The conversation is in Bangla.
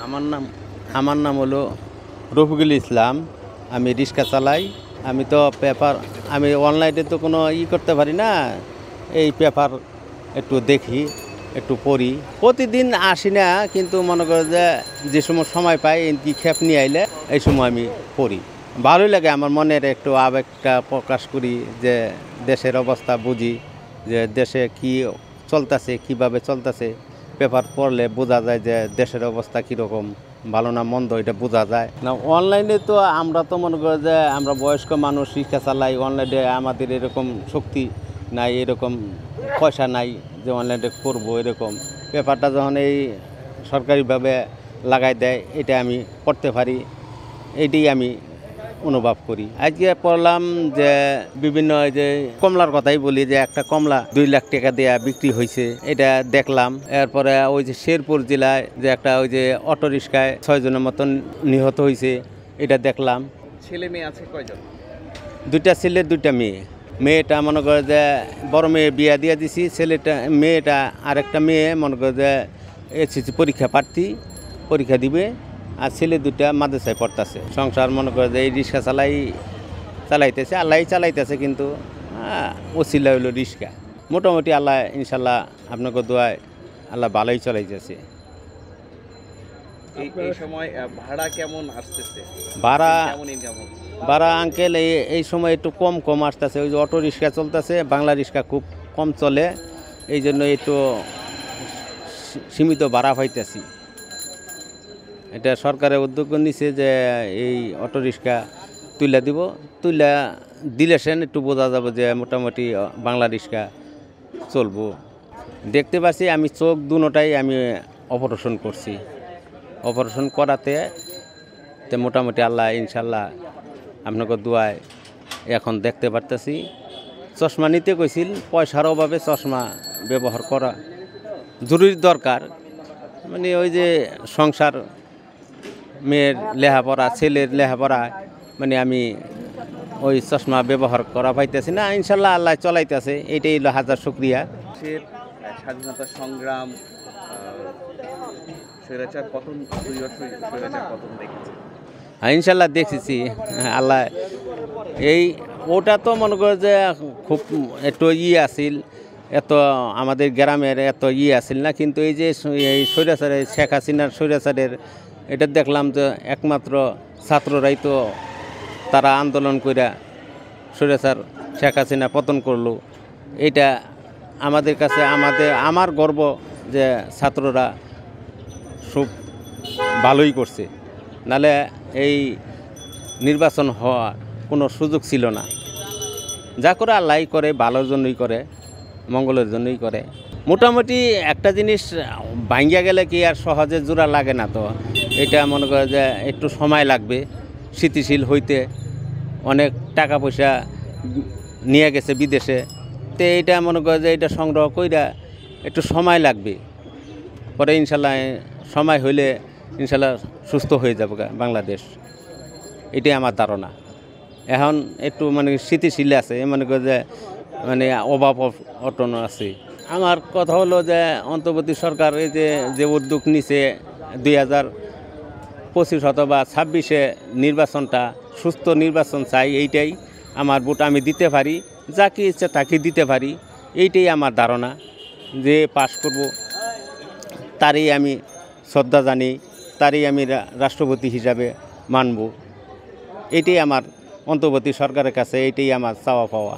আমার নাম আমার নাম হলো রফিকুল ইসলাম। আমি রিক্সা চালাই। আমি তো পেপার আমি অনলাইনে তো কোনো করতে পারি না। এই পেপার একটু দেখি, একটু পড়ি। প্রতিদিন আসি না, কিন্তু মনে করো যে সময় পাই কি খেপ নিয়ে আইলে এই সময় আমি পড়ি। ভালোই লাগে, আমার মনের একটু আবেগটা প্রকাশ করি, যে দেশের অবস্থা বুঝি, যে দেশে কি চলতেছে, কিভাবে চলতেছে। পেপার পড়লে বোঝা যায় যে দেশের অবস্থা কীরকম, ভালো না মন্দ, এটা বোঝা যায় না। অনলাইনে তো আমরা তো মনে করি যে আমরা বয়স্ক মানুষ রিক্সা চালাই, অনলাইনে আমাদের এরকম শক্তি নাই, এরকম পয়সা নাই যে অনলাইনে করবো। এরকম পেপারটা যখন এই সরকারিভাবে লাগাই দেয়, এটা আমি পড়তে পারি, এটাই আমি অনুভব করি। আজকে পড়লাম যে বিভিন্ন যে কমলার কথাই বলি, যে একটা কমলা 2 লাখ টাকা দেয়া বিক্রি হয়েছে, এটা দেখলাম। এরপরে ওই যে শেরপুর জেলায় যে একটা ওই যে অটো রিক্সায় 6 জনের মতন নিহত হয়েছে, এটা দেখলাম। ছেলে মেয়ে আছে কয়জন? 2টা ছেলে 2টা মেয়ে। মেয়েটা মনে করে যে বড় মেয়ে বিয়া দিয়ে দিছি, মেয়েটা আরেকটা মেয়ে মনে করে যে এসএসসি পরীক্ষা দিবে, আর ছেলে 2টা মাদ্রাসায় পড়তেছে। সংসার মনে করে যে এই রিক্সা চালাইতেছে, আল্লাহ চালাইতেছে, কিন্তু ওসিলা হইল রিক্সা। মোটামুটি আল্লাহ ইনশাল্লাহ আপনাকে দোয়ায় আল্লাহ ভালোই চালাইতেছে। এই সময় ভাড়া কেমন আসতেছে? ভাড়া আঙ্কেল এই সময় একটু কম আসতেছে। ওই যে অটো রিক্সা চলতেছে, বাংলা রিক্সা খুব কম চলে, এই জন্য একটু সীমিত ভাড়া পাইতেছি। এটা সরকারের উদ্যোগ নিছে যে এই অটো রিক্সা তুলে দিলে সেন একটু বোঝা যাবে যে মোটামুটি বাংলা রিক্সা চলবো। দেখতে পাচ্ছি, আমি চোখ দুটাই আমি অপারেশন করছি। অপারেশন করাতে মোটামুটি আল্লাহ ইনশাল্লাহ আপনাকে দোয়ায় এখন দেখতে পারতেছি। চশমা নিতে কইছিল, পয়সার অভাবে চশমা ব্যবহার করা জরুরি দরকার। মানে ওই যে সংসার, মেয়ের লেখাপড়া, ছেলের লেখাপড়া, মানে আমি ওই চশমা ব্যবহার করা পাইতেছি না। ইনশাল্লাহ আল্লাহ চলাইতেছে, এইটাই হলো হাজার শুকরিয়া। স্বাধীনতা সংগ্রাম, স্বৈরাচার পতন দেখেছি। ইনশাল্লাহ দেখেছি। আল্লাহ ওটা তো মনে করে যে খুব একটু আসিল, এত আমাদের গ্রামের এত আসিল না, কিন্তু এই যে এই স্বৈরাচারের, শেখ হাসিনার স্বৈরাচারের, এটা দেখলাম যে একমাত্র ছাত্ররাই তো তারা আন্দোলন করে স্বৈরাচার শেখ হাসিনা পতন করলো। এটা আমাদের কাছে আমার গর্ব যে ছাত্ররা খুব ভালোই করছে, নালে এই নির্বাচন হওয়ার কোনো সুযোগ ছিল না। যা করে আল্লাহ করে, ভালোর জন্যই করে, মঙ্গলের জন্যই করে। মোটামুটি একটা জিনিস ভাঙ্গিয়া গেলে কি আর সহজে জোড়া লাগে না, তো এটা মনে করে যে একটু সময় লাগবে স্থিতিশীল হইতে। অনেক টাকা পয়সা নিয়ে গেছে বিদেশে, তো এইটা মনে করে যে এটা সংগ্রহ কইরা একটু সময় লাগবে। পরে ইনশাল্লাহ সময় হইলে ইনশাল্লাহ সুস্থ হয়ে যাবে বাংলাদেশ, এটাই আমার ধারণা। এখন একটু মানে স্থিতিশীল আছে, মনে করে যে মানে অভাব অটন আছে। আমার কথা হলো যে অন্তর্বর্তী সরকার এই যে উদ্যোগ নিছে 2025 অথবা 26-এ নির্বাচনটা সুস্থ নির্বাচন চাই, এইটাই আমার ভোট আমি দিতে পারি, যাকে ইচ্ছা তাকে দিতে পারি, এইটাই আমার ধারণা। যে পাশ করব তারই আমি শ্রদ্ধা জানি, তারই আমি রাষ্ট্রপতি হিসাবে মানব। এটাই আমার অন্তর্বর্তী সরকারের কাছে, এইটাই আমার চাওয়া পাওয়া।